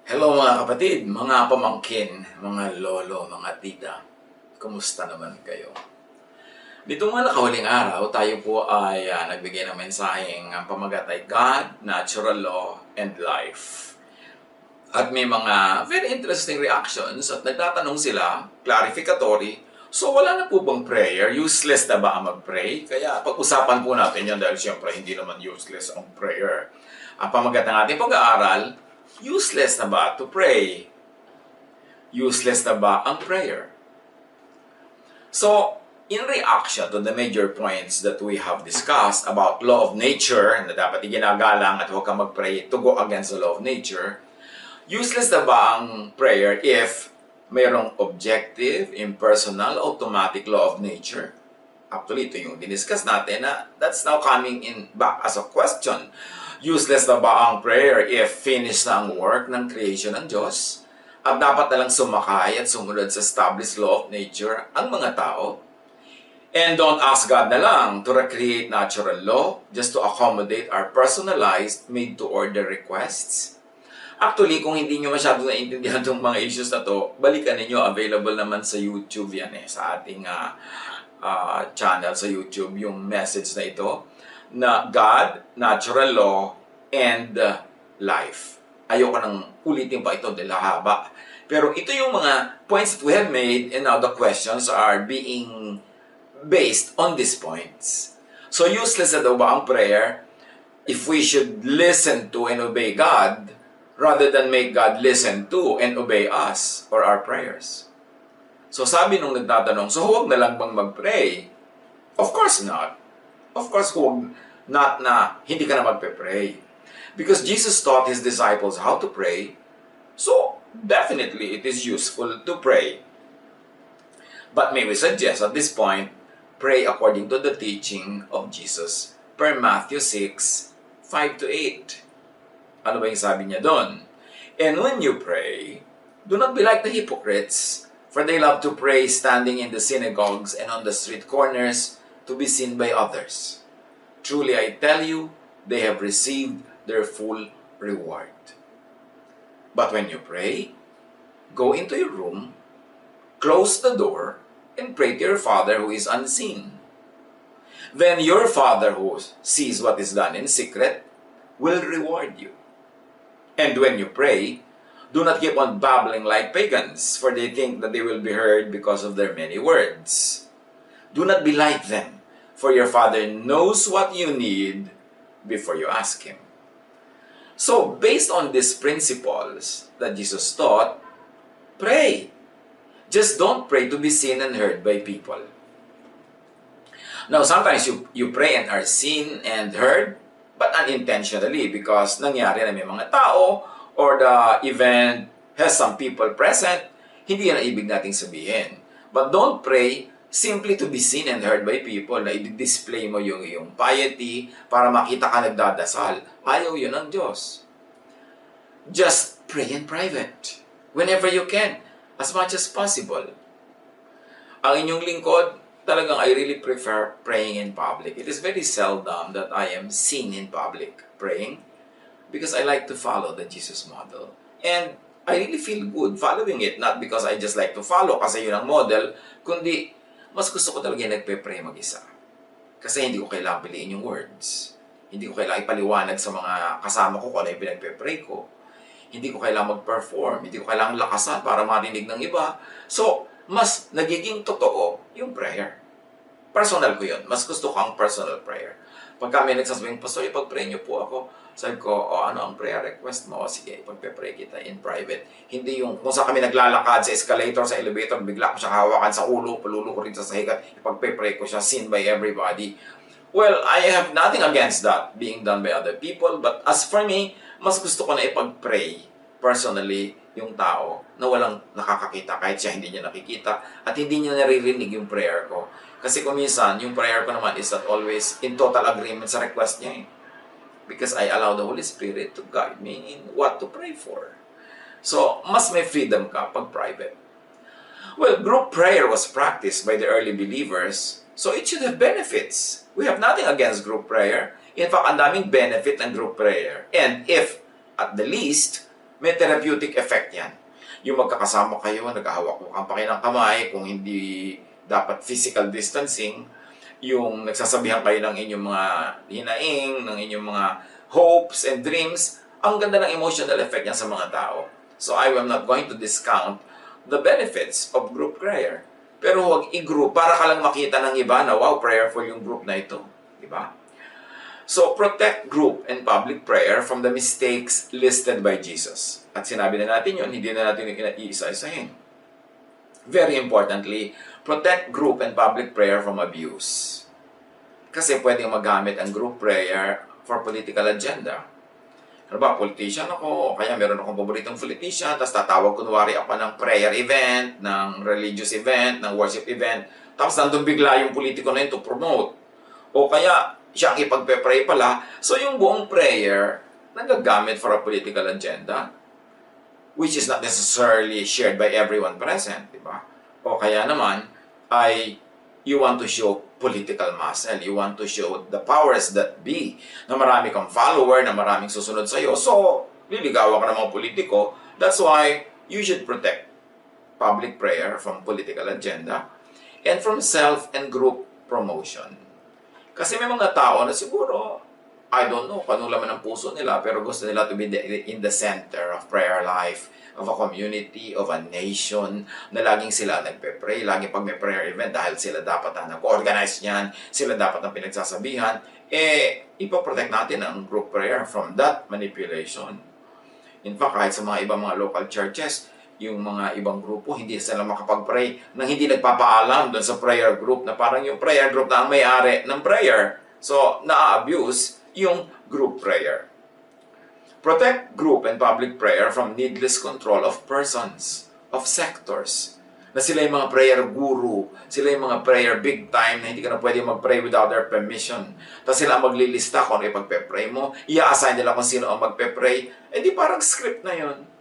Hello mga kapatid, mga pamangkin, mga lolo, mga tita. Kumusta naman kayo? Dito mga nakahuling araw, tayo po ay nagbigay ng mensaheng ang pamagat ay God, Natural Law, and Life. At may mga very interesting reactions at nagtatanong sila, clarificatory, so wala na po bang prayer? Useless na ba ang mag-pray? Kaya pag-usapan po natin yan dahil siyempre hindi naman useless ang prayer. Ang pamagat ng ating pag-aaral, useless na ba to pray? Useless na ba ang prayer? So, in reaction to the major points that we have discussed about law of nature, na dapat iginagalang at huwag kang mag-pray to go against the law of nature, useless na ba ang prayer if mayroong objective, impersonal, automatic law of nature? Actually, ito yung diniscuss natin na that's now coming in back as a question. Useless na ba ang prayer if finished na ang work ng creation ng Diyos? At dapat na lang sumakay at sumunod sa established law of nature ang mga tao? And don't ask God na lang to recreate natural law just to accommodate our personalized, made-to-order requests? Actually, kung hindi nyo masyado naintindihan itong mga issues na to, balikan ninyo, available naman sa YouTube yan sa ating channel sa YouTube, yung message na ito, na God, Natural Law, and Life. Ayoko nang ulitin pa ito dahil haba. Pero ito yung mga points that we have made and now the questions are being based on these points. So useless na daw ba ang prayer if we should listen to and obey God rather than make God listen to and obey us or our prayers? So sabi nung nagtatanong, so huwag na lang bang mag-pray? Of course not. Of course, huwag not na hindi ka na magpe-pray. Because Jesus taught His disciples how to pray, so definitely it is useful to pray. But may we suggest at this point, pray according to the teaching of Jesus per Matthew 6, 5 to 8. Ano ba yung sabi niya doon? And when you pray, do not be like the hypocrites, for they love to pray standing in the synagogues and on the street corners to be seen by others. Truly I tell you, they have received their full reward. But when you pray, go into your room, close the door, and pray to your Father who is unseen. Then your Father who sees what is done in secret will reward you. And when you pray, do not keep on babbling like pagans, for they think that they will be heard because of their many words. Do not be like them, for your Father knows what you need before you ask Him. So, based on these principles that Jesus taught, pray. Just don't pray to be seen and heard by people. Now, sometimes you pray and are seen and heard, but unintentionally because nangyari na may mga tao or the event has some people present, hindi yan ang ibig nating sabihin. But don't pray simply to be seen and heard by people na i-display mo yung iyong piety para makita ka nagdadasal. Ayaw yun ng Diyos. Just pray in private whenever you can, as much as possible. Ang inyong lingkod, talagang I really prefer praying in public. It is very seldom that I am seen in public praying because I like to follow the Jesus model. And I really feel good following it, not because I just like to follow kasi yun ang model, kundi mas gusto ko talaga yung nagpe-pray mag-isa. Kasi hindi ko kailangan piliin yung words. Hindi ko kailangan ipaliwanag sa mga kasama ko kung ano yung pinagpe-pray ko. Hindi ko kailangan mag-perform. Hindi ko kailangan lakasan para marinig ng iba. So, mas nagiging totoo yung prayer. Personal ko yun. Mas gusto ko ang personal prayer. Pag kami nagsasabing, Pastor, ipag-pray niyo po ako. Sabi ko, ano ang prayer request mo? Sige, ipag-pray kita in private. Hindi yung kung saan kami naglalakad sa escalator, sa elevator, bigla ko siyang hawakan sa ulo, palulo ko rin sa higat, ipag-pray ko siya, seen by everybody. Well, I have nothing against that being done by other people, but as for me, mas gusto ko na ipag-pray personally yung tao na walang nakakakita kahit siya hindi niya nakikita at hindi niya naririnig yung prayer ko. Kasi kung minsan, yung prayer ko naman is not always in total agreement sa request niya because I allow the Holy Spirit to guide me in what to pray for. So, mas may freedom ka pag private. Well, group prayer was practiced by the early believers, so it should have benefits. We have nothing against group prayer. In fact, ang daming benefit ng group prayer. And if, at the least, May therapeutic effect yan. Yung magkakasama kayo, naghahawak-hawakan pa kayo ng kamay, kung hindi dapat physical distancing, yung nagsasabihan kayo ng inyong mga hinaing, ng inyong mga hopes and dreams, ang ganda ng emotional effect niya sa mga tao. So I am not going to discount the benefits of group prayer. Pero huwag i-group para ka lang makita ng iba na wow, prayerful yung group na ito. Diba? So, protect group and public prayer from the mistakes listed by Jesus. At sinabi na natin yun, hindi na natin yung iisa-isahin. Very importantly, protect group and public prayer from abuse. Kasi pwedeng magamit ang group prayer for political agenda. Ano ba, politician ako, kaya meron akong paboritong politician, tapos tatawag kunwari ako ng prayer event, ng religious event, ng worship event, tapos nandun bigla yung politiko na yun to promote. O kaya, siya ang ipagpe-pray pala. So yung buong prayer, nagagamit for a political agenda, which is not necessarily shared by everyone present, di ba? O kaya naman, you want to show political muscle, you want to show the powers that be, na marami kang follower, na maraming susunod sa'yo. So, liligawan ka ng mga politiko. That's why you should protect public prayer from political agenda and from self and group promotion. Kasi may mga tao na siguro, I don't know kung ano laman ang puso nila, pero gusto nila to be in the center of prayer life, of a community, of a nation, na laging sila nagpe-pray, laging pag may prayer event, dahil sila dapat ang nag-organize niyan, sila dapat ang pinagsasabihan, ipoprotect natin ang group prayer from that manipulation. In fact, kahit sa mga ibang mga local churches, yung mga ibang grupo, hindi sila makapag-pray nang hindi nagpapaalam doon sa prayer group na parang yung prayer group na ang may-ari ng prayer. So, na-abuse yung group prayer. Protect group and public prayer from needless control of persons, of sectors. Na sila yung mga prayer guru, sila yung mga prayer big time na hindi ka na pwede mag-pray without their permission. Tapos sila ang maglilista kung ano ipagpe-pray mo, i-assign nila kung sino ang magpe-pray. Di parang script na yun.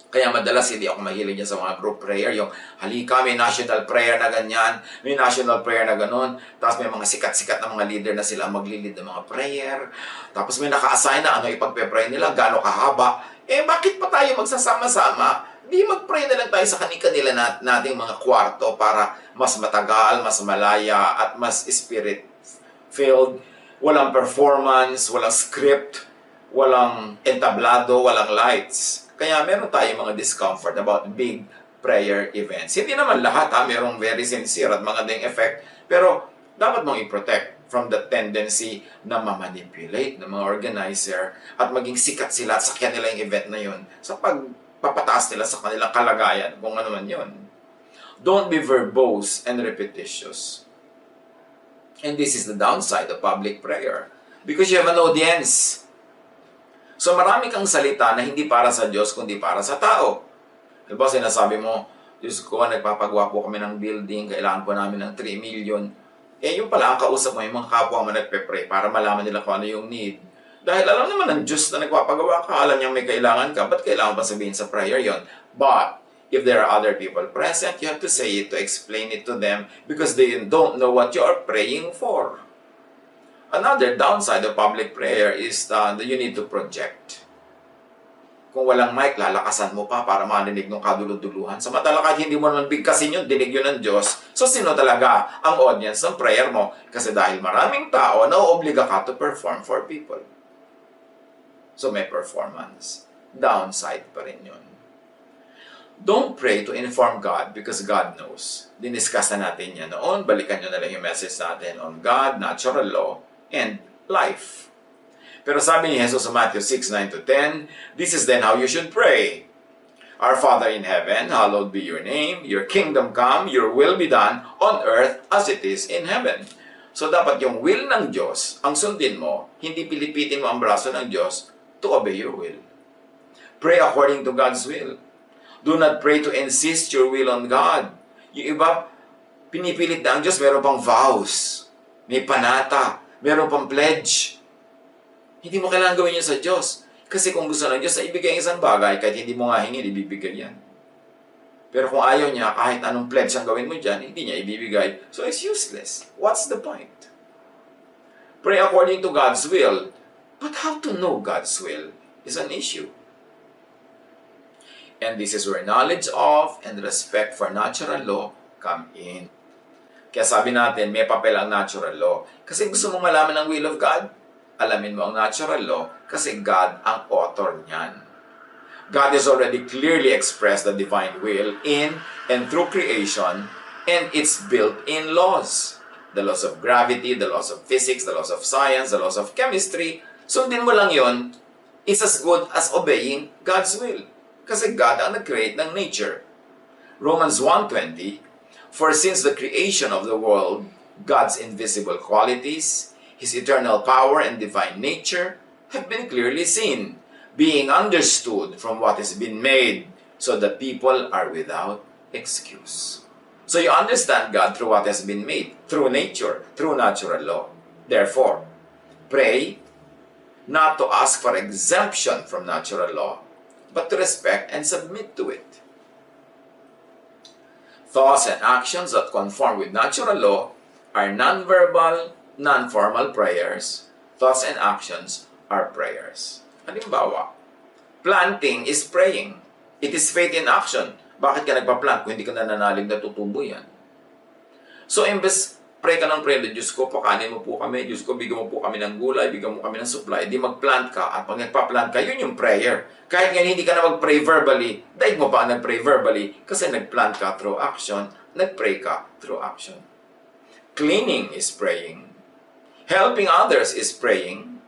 Kaya madalas hindi ako mahilig niya sa mga group prayer. Yung halika, may national prayer na ganyan, may national prayer na ganon. Tapos may mga sikat-sikat na mga leader na sila maglilid ng mga prayer. Tapos may naka-assign na ano ipagpe-pray nila, gaano kahaba. Bakit pa tayo magsasama-sama? Di mag-pray na lang tayo sa kanila nating mga kwarto para mas matagal, mas malaya, at mas spirit-filled. Walang performance, walang script, walang entablado, walang lights. Kaya meron tayong mga discomfort about big prayer events. Hindi naman lahat merong very sincere at magandang effect, pero dapat mong i-protect from the tendency na ma-manipulate ng mga organizer at maging sikat sila at sakyan nila yung event na yun sa pagpapataas nila sa kanilang kalagayan, kung ano man yun. Don't be verbose and repetitious. And this is the downside of public prayer because you have an audience. So marami kang salita na hindi para sa Diyos, kundi para sa tao. Diba sinasabi mo, Diyos ko, nagpapagawa po kami ng building, kailangan po namin ng 3 million. Yung pala, ang kausap mo, yung mga kapwa mo nagpe-pray para malaman nila kung ano yung need. Dahil alam naman ng Diyos na nagpapagawa ka, alam niyang may kailangan ka, ba't kailangan pa sabihin sa prayer yon? But, if there are other people present, you have to say it, to explain it to them, because they don't know what you are praying for. Another downside of public prayer is that you need to project. Kung walang mic, lalakasan mo pa para marinig ng kaduluduluhan. Samantala kahit hindi mo naman bigkasin yun, dinig yun ng Diyos. So sino talaga ang audience ng prayer mo? Kasi dahil maraming tao, nauobliga ka to perform for people. So may performance. Downside pa rin yun. Don't pray to inform God because God knows. Diniscuss na natin yan noon. Balikan nyo na lang yung message natin on God, natural law, and life. Pero sabi ni Jesus sa Matthew 6:9-10, this is then how you should pray. Our Father in heaven, hallowed be your name, your kingdom come, your will be done on earth as it is in heaven. So dapat yung will ng Diyos, ang sundin mo, hindi pilipitin mo ang braso ng Diyos to obey your will. Pray according to God's will. Do not pray to insist your will on God. Yung iba, pinipilit na ang Diyos, meron pang vows, may panata, meron pang pledge. Hindi mo kailangan gawin yun sa Diyos. Kasi kung gusto ng Diyos na ibigay ang isang bagay, kahit hindi mo nga hingin, ibibigay yan. Pero kung ayaw niya, kahit anong pledge ang gawin mo dyan, hindi niya ibibigay. So it's useless. What's the point? Pray according to God's will. But how to know God's will is an issue. And this is where knowledge of and respect for natural law come in. Kaya sabi natin, may papel ang natural law. Kasi gusto mong malaman ang will of God, alamin mo ang natural law kasi God ang author niyan. God has already clearly expressed the divine will in and through creation, and it's built in laws. The laws of gravity, the laws of physics, the laws of science, the laws of chemistry. Sundin mo lang yon, is as good as obeying God's will. Kasi God ang nag-create ng nature. Romans 1:20, for since the creation of the world, God's invisible qualities, His eternal power and divine nature have been clearly seen, being understood from what has been made, so that people are without excuse. So you understand God through what has been made, through nature, through natural law. Therefore, pray not to ask for exemption from natural law, but to respect and submit to it. Thoughts and actions that conform with natural law are non-verbal, non-formal prayers. Thoughts and actions are prayers. Halimbawa, planting is praying. It is faith in action. Bakit ka nagpa-plant kung hindi ka nananalig na tutubo yan? So, imbes pray ka ng pray, Diyos ko, pakanin mo po kami. Diyos ko, bigyan mo po kami ng gulay, bigyan mo kami ng supply. Di mag-plant ka. At pag nagpa-plant ka, yun yung prayer. Kahit ngayon hindi ka na mag-pray verbally, daig mo pa nag-pray verbally kasi nag-plant ka through action, nag-pray ka through action. Cleaning is praying. Helping others is praying.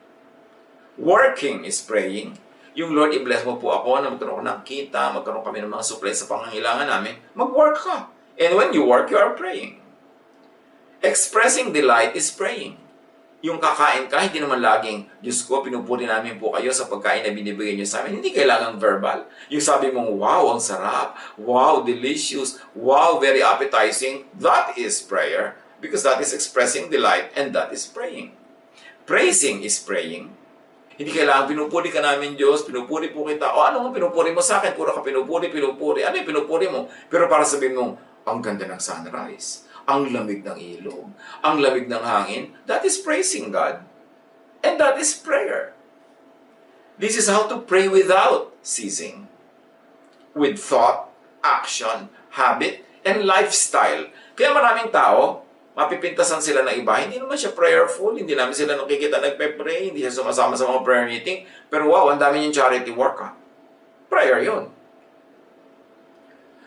Working is praying. Yung Lord, i-bless mo po ako na magkaroon ko ng kita, magkaroon kami ng mga supply sa pangangailangan namin, mag-work ka. And when you work, you are praying. Expressing delight is praying. Yung kakain ka, hindi naman laging, Diyos ko, pinupuri namin po kayo sa pagkain na binibigay niyo sa amin. Hindi kailangan verbal. Yung sabi mong, wow, ang sarap. Wow, delicious. Wow, very appetizing. That is prayer because that is expressing delight and that is praying. Praising is praying. Hindi kailangan pinupuri ka namin, Diyos, pinupuri po kita. O ano mo pinupuri mo sa akin? Puro ka pinupuri. Ano yung pinupuri mo? Pero para sabihin mo, ang ganda ng sunrise, ang lamig ng ilog, ang lamig ng hangin, that is praising God. And that is prayer. This is how to pray without ceasing. With thought, action, habit, and lifestyle. Kaya maraming tao, mapipintasan sila ng iba, hindi naman siya prayerful, hindi namin sila nakikita nagpe-pray, hindi siya sumasama sa mga prayer meeting, pero wow, ang dami niyang charity work ha. Prayer yun.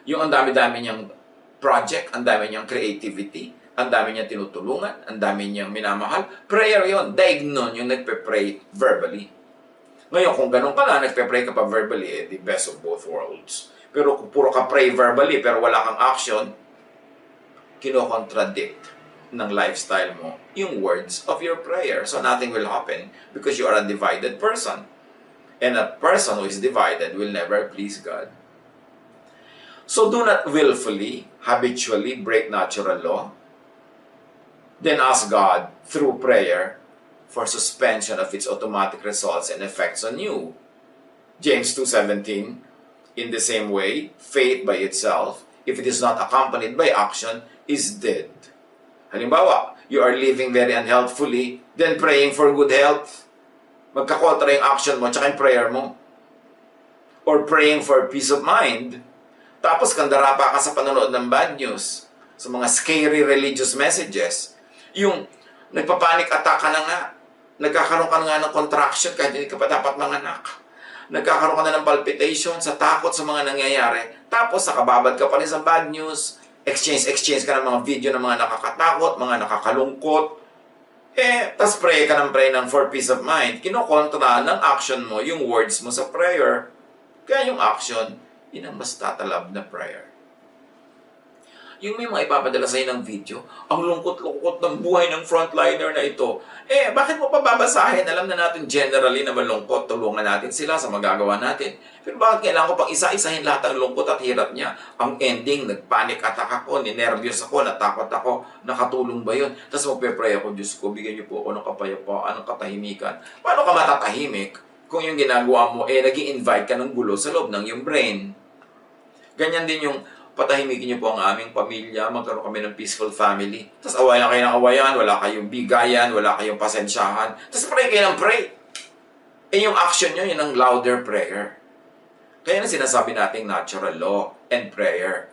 Yung ang dami-dami niyang project, ang dami niyang creativity, ang dami niyang tinutulungan, ang dami niyang minamahal, prayer yun. Daig nun yung nagpe-pray verbally. Ngayon, kung ganun ka na, nagpe-pray ka pa verbally, the best of both worlds. Pero kung puro ka pray verbally, pero wala kang action, kino-contradict ng lifestyle mo yung words of your prayer. So nothing will happen because you are a divided person. And a person who is divided will never please God. So do not willfully, habitually break natural law. Then ask God through prayer for suspension of its automatic results and effects on you. James 2:17, in the same way, faith by itself, if it is not accompanied by action, is dead. Halimbawa, you are living very unhealthfully, then praying for good health. Magkakontra yung action mo, tsaka yung prayer mo. Or praying for peace of mind. Tapos kandara pa ka sa panonood ng bad news, sa mga scary religious messages. Yung nagpapanik attack ka na nga, nagkakaroon ka na nga ng contraction kahit hindi ka pa dapat manganak. Nagkakaroon ka na ng palpitation sa takot sa mga nangyayari. Tapos nakababad ka pa rin sa bad news, exchange ka ng mga video ng mga nakakatakot, mga nakakalungkot. Tas pray ka ng for peace of mind. Kinokontra ng action mo yung words mo sa prayer. Kaya yung action, yun ang mas tatalab na prayer. Yung may mga ipapadala sa'yo ng video, ang lungkot-lungkot ng buhay ng frontliner na ito. Bakit mo pa babasahin? Alam na natin generally na malungkot, tulungan natin sila sa magagawa natin. Pero bakit kailangan ko pang isa-isahin lahat ng lungkot at hirap niya? Ang ending, nagpanic attack ako, ninervyos ako, natakot ako, nakatulong ba yun? Tapos magpe-pray ako, Diyos ko, bigyan niyo po ako ng kapayapaan, ng katahimikan. Paano ka matatahimik kung yung ginagawa mo, nag-i-invite ka ng gulo sa loob ng iyong brain? Ganyan din yung patahimikin niyo po ang aming pamilya, magkaroon kami ng peaceful family. Tapos awayan kayo ng awayan, wala kayong bigayan, wala kayong pasensyahan. Tapos pray kayo ng pray. Yung action nyo, yun ang louder prayer. Kaya na sinasabi nating natural law and prayer.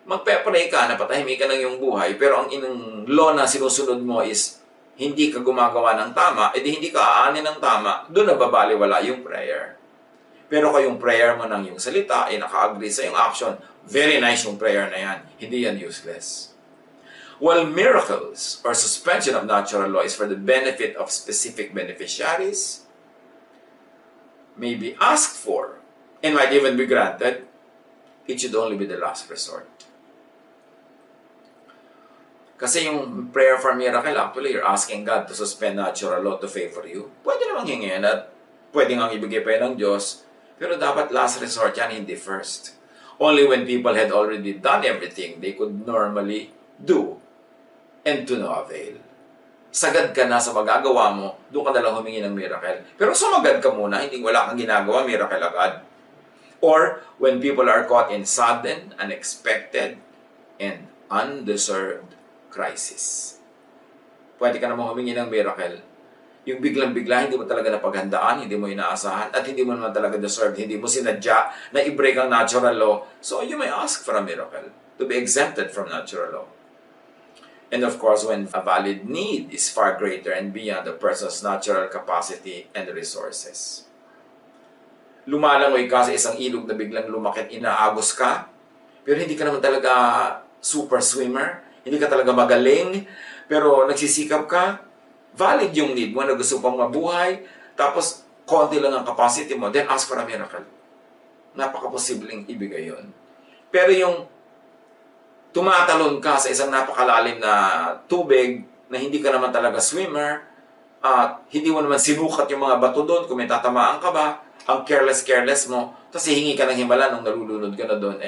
Magpe-pray ka, napatahimik ka ng iyong buhay, pero ang inang law na sinusunod mo is hindi ka gumagawa ng tama, edi hindi ka aanin ng tama, doon nababaliwala yung prayer. Pero kung yung prayer mo ng yung salita ay naka-agree sa yung action, very nice yung prayer na yan. Hindi yan useless. While miracles or suspension of natural law is for the benefit of specific beneficiaries, may be asked for, and might even be granted, it should only be the last resort. Kasi yung prayer for miracle, actually, you're asking God to suspend natural law to favor you. Pwede namang hingin at pwede nga ibigay pa ng Diyos, pero dapat last resort yan, hindi first. Only when people had already done everything they could normally do, and to no avail. Sagad ka na sa magagawa mo, doon ka nalang humingi ng miracle. Pero sumagad ka muna, hindi wala kang ginagawa, miracle agad. Or when people are caught in sudden, unexpected, and undeserved crisis. Pwede ka namang humingi ng miracle. Yung biglang-bigla, hindi mo talaga napaghandaan, hindi mo inaasahan, at hindi mo naman talaga deserved, hindi mo sinadya na i-break ang natural law. So you may ask for a miracle to be exempted from natural law. And of course, when a valid need is far greater and beyond the person's natural capacity and resources. Lumalangoy ka sa isang ilog na biglang lumakit, inaagos ka, pero hindi ka naman talaga super swimmer, hindi ka talaga magaling, pero nagsisikap ka, valid yung need mo na gusto pang mabuhay, tapos konti lang ang capacity mo, then ask for a miracle. Napaka-posibleng ibigay yun. Pero yung tumatalon ka sa isang napakalalim na tubig na hindi ka naman talaga swimmer, at hindi mo naman sinukat yung mga bato doon, kung may tatamaan ka ba, ang careless mo, tapos hihingi ka ng himala nung nalulunod ka na doon,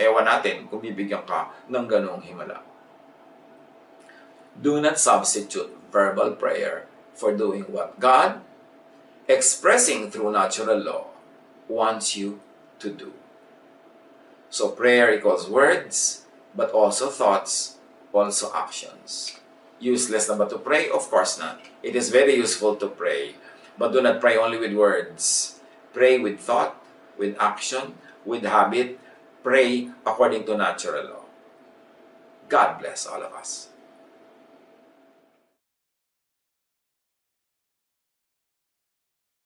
ewan natin kung bibigyan ka ng ganong himala. Do not substitute verbal prayer for doing what God, expressing through natural law, wants you to do. So prayer equals words, but also thoughts, also actions. Useless na ba to pray? Of course not. It is very useful to pray, but do not pray only with words. Pray with thought, with action, with habit. Pray according to natural law. God bless all of us.